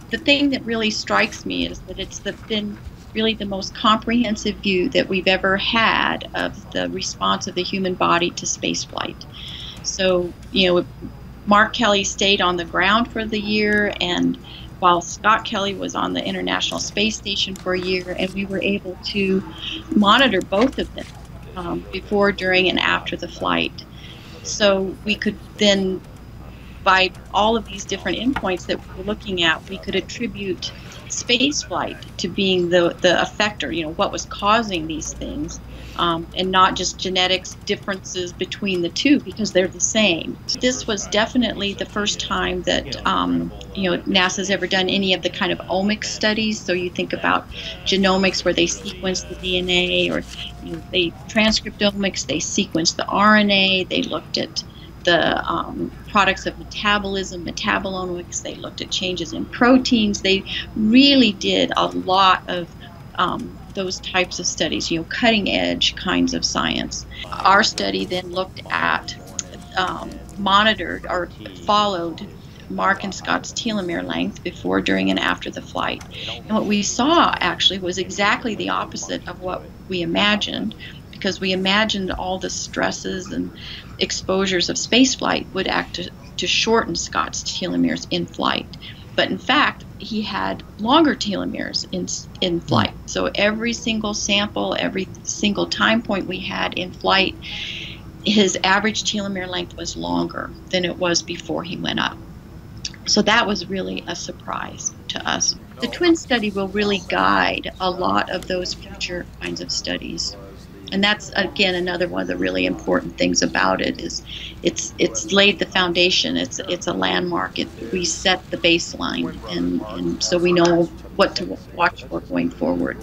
the thing that really strikes me is that been really the most comprehensive view that we've ever had of the response of the human body to spaceflight. So, Mark Kelly stayed on the ground for the year, and while Scott Kelly was on the International Space Station for a year, and we were able to monitor both of them before, during, and after the flight. So we could then, by all of these different endpoints that we were looking at, we could attribute space flight to being the effector, what was causing these things, and not just genetics differences between the two because they're the same. This was definitely the first time that NASA's ever done any of the kind of omics studies. So you think about genomics where they sequence the DNA, or they transcriptomics, they sequenced the RNA, they looked at the products of metabolism, metabolomics, they looked at changes in proteins. They really did a lot of those types of studies, cutting edge kinds of science. Our study then looked at, monitored or followed Mark and Scott's telomere length before, during, and after the flight. And what we saw actually was exactly the opposite of what we imagined, because we imagined all the stresses and exposures of spaceflight would act to shorten Scott's telomeres in flight. But in fact, he had longer telomeres in flight. So every single sample, every single time point we had in flight, his average telomere length was longer than it was before he went up. So that was really a surprise to us. The twin study will really guide a lot of those future kinds of studies. And that's, again, another one of the really important things about it is it's laid the foundation. It's a landmark. We set the baseline, and so we know what to watch for going forward.